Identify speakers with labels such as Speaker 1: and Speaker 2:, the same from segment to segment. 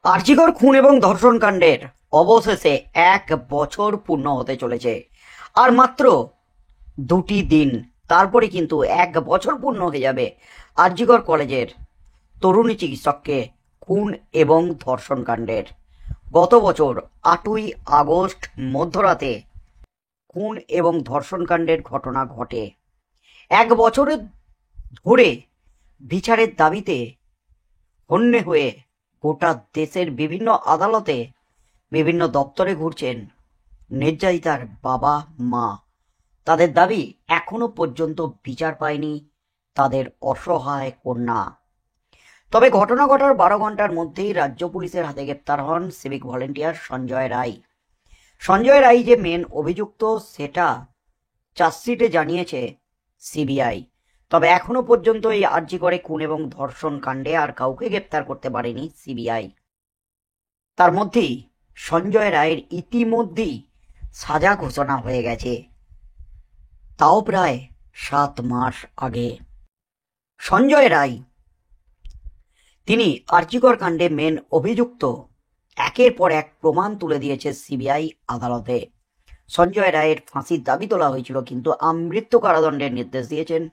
Speaker 1: আরজিকর খুন এবং ধর্ষণ কাণ্ডের অবশেষে 1 বছর পূর্ণ হতে চলেছে। আর মাত্র 2টি দিন, তারপরে কিন্তু 1 বছর পূর্ণ হয়ে যাবে আরজিকর কলেজের তরুণী চিকিৎসককে খুন এবং ধর্ষণ কাণ্ডের। গত বছর 8ই আগস্ট মধ্যরাতে খুন এবং ধর্ষণ কাণ্ডের ঘটনা ঘটে। 1 বছরের ধরে বিচারের দাবিতে হন্যে হয়ে গোটা দেশের বিভিন্ন আদালতে, বিভিন্ন দপ্তরে ঘুরছেন নির্যাতিতার বাবা মা। তাদের দাবি এখনো পর্যন্ত বিচার পায়নি তাদের অসহায় কন্যা। তবে ঘটনা ঘটার 12 ঘন্টার মধ্যেই রাজ্য পুলিশের হাতে গ্রেপ্তার হন সিভিক ভলেন্টিয়ার সঞ্জয় রায়। সঞ্জয় রায় যে মেন অভিযুক্ত সেটা চার্জশিটে জানিয়েছে সিবিআই। তবে এখনো পর্যন্ত এই আরজিকরে খুন এবং ধর্ষণ কাণ্ডে আর কাউকে গ্রেপ্তার করতে পারেনি সিবিআই। তার মধ্যেই সঞ্জয় রায়ের ইতিমধ্যেই সাজা ঘোষণা হয়ে গেছে, তাও প্রায় 7 মাস আগে। সঞ্জয় রায় তিনি আরজিকর কাণ্ডে মেন অভিযুক্ত। একের পর এক প্রমাণ তুলে দিয়েছে সিবিআই আদালতে। সঞ্জয় রায়ের ফাঁসির দাবি তোলা হয়েছিল, কিন্তু আমৃত্যু কারাদণ্ডের নির্দেশ দিয়েছেন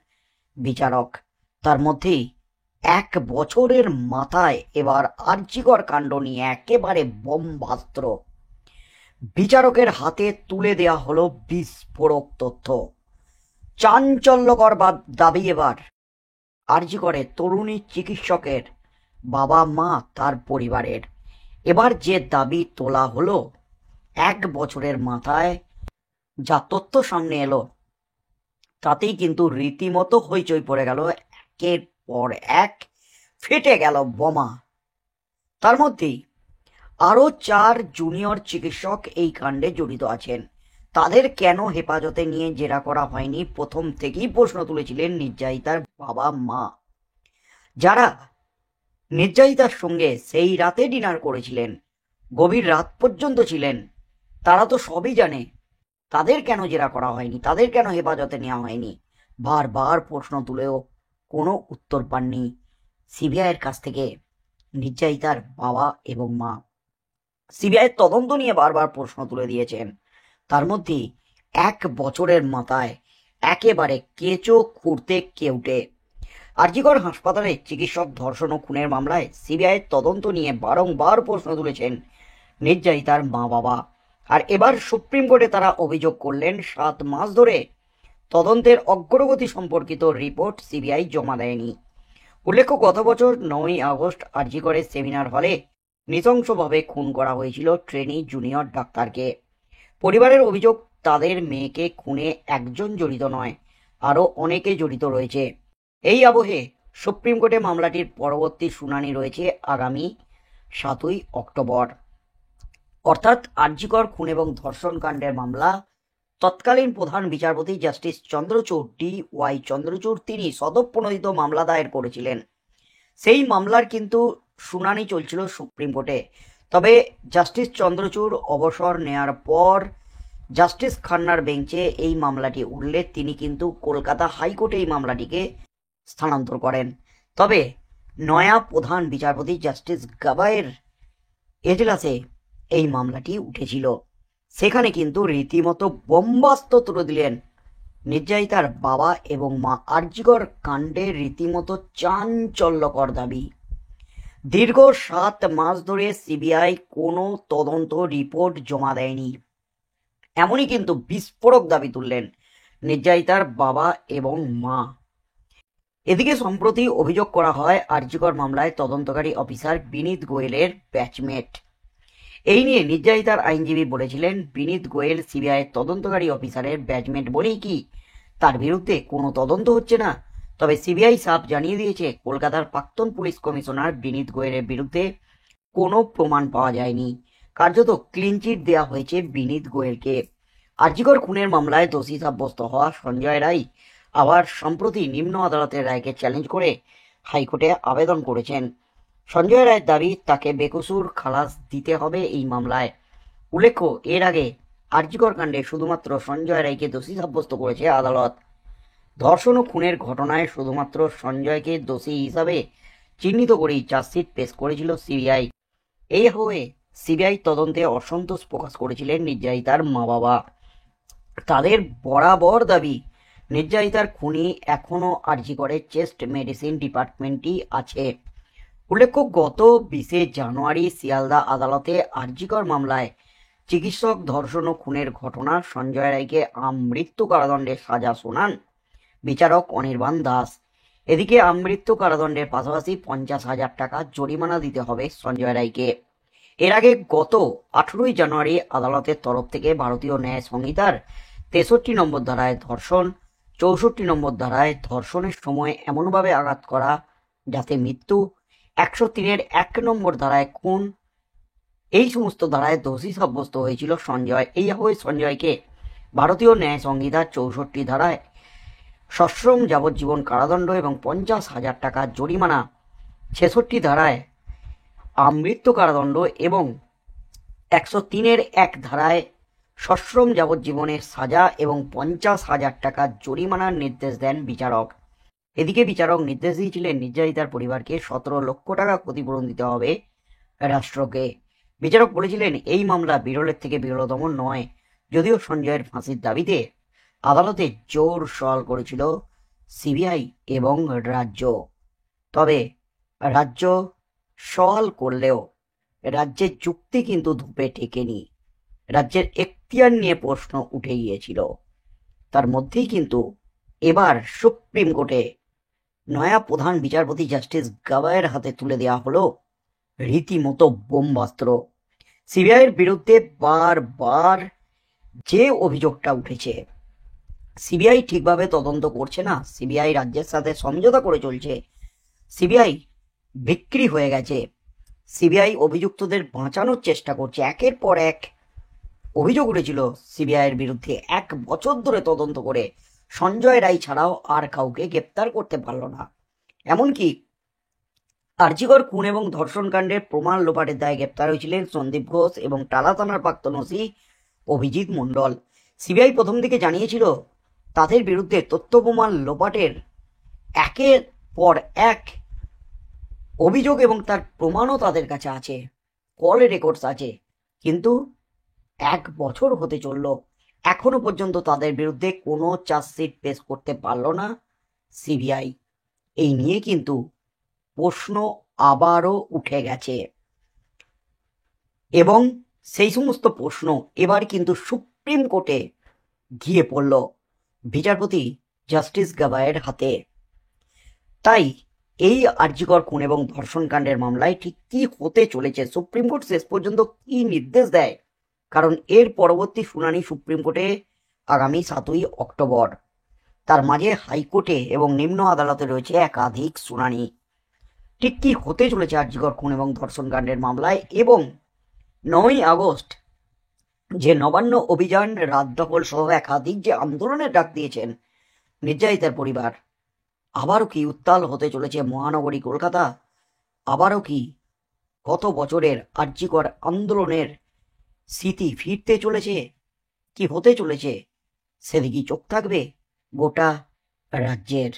Speaker 1: বিচারক। তার মধ্যেই 1 বছরের মাথায় এবার আরজিকর কাণ্ড নিয়ে একেবারে বোমবাস্ত্র বিচারকের হাতে তুলে দেয়া হলো বিস্ফোরক তথ্য। চাঞ্চল্যকর দাবি এবার আরজিকরে তরুণী চিকিৎসকের বাবা মা তার পরিবারের। এবার যে দাবি তোলা হলো, 1 বছরের মাথায় যা তথ্য সামনে এলো, তাতেই কিন্তু রীতিমতো হইচই পড়ে গেল। একের পর এক ফেটে গেল বোমা। তার মধ্যেই আরো 4 জুনিয়র চিকিৎসক এই কাণ্ডে জড়িত আছেন। তাদের কেন হেফাজতে নিয়ে জেরা করা হয়নি, প্রথম থেকেই প্রশ্ন তুলেছিলেন নির্যাতিতার বাবা মা। যারা নির্যাতিতার সঙ্গে সেই রাতে ডিনার করেছিলেন, গভীর রাত পর্যন্ত ছিলেন, তারা তো সবই জানে। তাদের কেন জেরা করা হয়নি, তাদের কেন হেফাজতে নেওয়া হয়নি, বারবার প্রশ্ন তুলেও কোনো উত্তর পাননি সিবিআইয়ের কাছ থেকে নির্যাতিতার বাবা এবং মা। সিবিআইয়ের তদন্ত নিয়ে বারবার প্রশ্ন তুলে দিয়েছেন। তার মধ্যে 1 বছরের মাথায় একেবারে কেঁচো খুঁড়তে কেউটে আরজিকর হাসপাতালে চিকিৎসক ধর্ষণ ও খুনের মামলায় সিবিআইয়ের তদন্ত নিয়ে বারংবার প্রশ্ন তুলেছেন নির্যাতিতার মা বাবা। আর এবার সুপ্রিম কোর্টে তারা অভিযোগ করলেন 7 মাস ধরে তদন্তের অগ্রগতি সম্পর্কিত রিপোর্ট সিবিআই জমা দেয়নি। উল্লেখ্য, গত বছর 9ই আগস্ট আরজিকরের সেমিনার হলে নৃশংসভাবে খুন করা হয়েছিল ট্রেনি জুনিয়র ডাক্তারকে। পরিবারের অভিযোগ, তাদের মেয়েকে খুনে একজন জড়িত নয়, আরও অনেকে জড়িত রয়েছে। এই আবহে সুপ্রিম কোর্টে মামলাটির পরবর্তী শুনানি রয়েছে আগামী 7ই অক্টোবর। অর্থাৎ আরজিকর খুন এবং ধর্ষণ কাণ্ডের মামলা তৎকালীন প্রধান বিচারপতি জাস্টিস চন্দ্রচূড় DY চন্দ্রচূড় তিনি স্বতঃপ্রণোদিত মামলা দায়ের করেছিলেন। সেই মামলার কিন্তু শুনানি চলছিল সুপ্রিম কোর্টে। তবে জাস্টিস চন্দ্রচূড় অবসর নেয়ার পর জাস্টিস খান্নার বেঞ্চে এই মামলাটি উঠলে তিনি কিন্তু কলকাতা হাইকোর্টে এই মামলাটিকে স্থানান্তর করেন। তবে নয়া প্রধান বিচারপতি জাস্টিস গাভাইয়ের এজলাসে এই মামলাটি উঠেছিল। সেখানে কিন্তু রীতিমতো বোম্বাস্ত্র তুলে দিলেন নির্যাতিতার বাবা এবং মা। আরজিকর কাণ্ডে রীতিমতো চাঞ্চল্যকর দাবি। দীর্ঘ 7 মাস ধরে সিবিআই কোনো তদন্ত রিপোর্ট জমা দেয়নি, এমনই কিন্তু বিস্ফোরক দাবি তুললেন নির্যাতিতার বাবা এবং মা। এদিকে সম্প্রতি অভিযোগ করা হয় আরজিকর মামলায় তদন্তকারী অফিসার বিনীত গোয়েলের ব্যাচমেট। এই নিয়ে নির্যাতিতার আইনজীবী বলেছিলেন, বিনীত গোয়েল সিবিআই তদন্তকারী অফিসারের ব্যাচমেট বলেই কি তার বিরুদ্ধে কোনো তদন্ত হচ্ছে না? তবে সিবিআই সাফ জানিয়ে দিয়েছে, কলকাতার প্রাক্তন পুলিশ কমিশনার বিনীত গোয়েলের বিরুদ্ধে কোনো প্রমাণ পাওয়া যায়নি। কার্যত ক্লিন চিট দেওয়া হয়েছে বিনীত গোয়েলকে। আরজিকর খুনের মামলায় দোষী সাব্যস্ত হওয়া সঞ্জয় রায় আবার সম্প্রতি নিম্ন আদালতের রায়কে চ্যালেঞ্জ করে হাইকোর্টে আবেদন করেছেন। সঞ্জয় রায়ের দাবি, তাকে বেকসুর খালাস দিতে হবে এই মামলায়। উল্লেখ্য, এর আগে আরজিকর কাণ্ডে শুধুমাত্র সঞ্জয় রায়কে দোষী সাব্যস্ত করেছে আদালত। ধর্ষণ ও খুনের ঘটনায় শুধুমাত্র সঞ্জয়কে দোষী হিসাবে চিহ্নিত করেই চার্জশিট পেশ করেছিল সিবিআই। এই হয়ে সিবিআই তদন্তে অসন্তোষ প্রকাশ করেছিলেন নির্যাতিতার মা বাবা। তাদের বরাবর দাবি, নির্যাতিতার খুনি এখনো আরজি করে চেস্ট মেডিসিন ডিপার্টমেন্টই আছে। উল্লেখ্য, গত 20শে জানুয়ারি শিয়ালদা আদালতে আরজিকর মামলায় চিকিৎসক ধর্ষণ ও খুনের ঘটনা সঞ্জয় রায়কে আমৃত্যু কারাদণ্ডের সাজা শোনান বিচারক অনির্বাণ দাস। এদিকে আমৃত্যু কারাদণ্ডের পাশাপাশি 50,000 টাকা জরিমানা দিতে হবে সঞ্জয় রায়কে। এর আগে গত 18ই জানুয়ারি আদালতের তরফ থেকে ভারতীয় ন্যায় সংহিতার 63 নম্বর ধারায় ধর্ষণ, 64 নম্বর ধারায় ধর্ষণের সময় এমনভাবে আঘাত করা যাতে মৃত্যু, 103-এর 1 নম্বর ধারায় খুন, এই সমস্ত ধারায় দোষী সাব্যস্ত হয়েছিল সঞ্জয়। এই হয়ে সঞ্জয়কে ভারতীয় ন্যায় সংহিতার 64 ধারায় সশ্রম যাবজ্জীবন কারাদণ্ড এবং 50,000 টাকা জরিমানা, 66 ধারায় আমৃত্যু কারাদণ্ড এবং 103-এর 1 ধারায় সশ্রম যাবজ্জীবনের সাজা এবং 50,000 টাকা জরিমানার নির্দেশ দেন বিচারক। এদিকে বিচারক নির্দেশ দিয়েছিলেন নির্যাতিতার পরিবারকে 17 লক্ষ টাকা ক্ষতিপূরণ দিতে হবে রাষ্ট্রকে। বিচারক বলেছিলেন, এই মামলা বিরলের থেকে বিরলতম নয়। যদিও সঞ্জয়ের ফাঁসির দাবিতে আদালতে জোর সওয়াল করেছিল সিবিআই এবং রাজ্য, তবে রাজ্য সওয়াল করলেও রাজ্যের যুক্তি কিন্তু ধুপে টেকেনি। রাজ্যের এখতিয়ার নিয়ে প্রশ্ন উঠে গিয়েছিল। তার মধ্যেই কিন্তু এবার সুপ্রিম কোর্টে নয়া প্রধান বিচারপতি জাস্টিস গাভাইয়ের হাতে তুলে দেওয়া হলো রীতিমতো বোমাস্ত্র। সিবিআইয়ের বিরুদ্ধে বারবার যে অভিযোগটা উঠেছে, সিবিআই ঠিকভাবে তদন্ত করছে না, সিবিআই রাজ্যের সাথে সমঝোতা করে চলছে, সিবিআই বিক্রি হয়ে গেছে, সিবিআই অভিযুক্তদের বাঁচানোর চেষ্টা করছে, একের পর এক অভিযোগ উঠেছিল সিবিআইয়ের বিরুদ্ধে। 1 বছর ধরে তদন্ত করে সঞ্জয় রায় ছাড়াও আর কাউকে গ্রেপ্তার করতে পারল না। এমনকি আরজিকর খুন এবং ধর্ষণ কাণ্ডের প্রমাণ লোপাটের দায়ে গ্রেপ্তার হয়েছিলেন সন্দীপ ঘোষ এবং টালা থানার প্রাক্তন ওসি অভিজিৎ মণ্ডল। সিবিআই প্রথম দিকে জানিয়েছিল তাদের বিরুদ্ধে তথ্য প্রমাণ লোপাটের একের পর এক অভিযোগ এবং তার প্রমাণও তাদের কাছে আছে, কল রেকর্ডস আছে, কিন্তু 1 বছর হতে চলল, এখনো পর্যন্ত তাদের বিরুদ্ধে কোনো চার্জশিট পেশ করতে পারল না সিবিআই। এই নিয়ে কিন্তু প্রশ্ন আবারও উঠে গেছে এবং সেই সমস্ত প্রশ্ন এবার কিন্তু সুপ্রিম কোর্টে গিয়ে পড়ল বিচারপতি জাস্টিস গাভাইয়ের হাতে। তাই এই আরজিকর খুন এবং ধর্ষণ কাণ্ডের মামলায় ঠিক কি হতে চলেছে, সুপ্রিম কোর্ট শেষ পর্যন্ত কি নির্দেশ দেয়, কারণ এর পরবর্তী শুনানি সুপ্রিম কোর্টে আগামী 7ই অক্টোবর। তার মাঝে হাইকোর্টে এবং নিম্ন আদালতে রয়েছে একাধিক শুনানি। ঠিক কি হতে চলেছে আরজিকর খুন এবং ধর্ষণ কাণ্ডের মামলায়, এবং 9ই আগস্ট যে নবান্ন অভিযান, রাত দখল সহ একাধিক যে আন্দোলনের ডাক দিয়েছেন নির্যাতিতার পরিবার, আবারও কি উত্তাল হতে চলেছে মহানগরী কলকাতা? আবারও কি গত বছরের আরজিকর আন্দোলনের স্মৃতি ফিরতে চলেছে? কি হতে চলেছে সেদিকেই চোখ থাকবে গোটা রাজ্যের।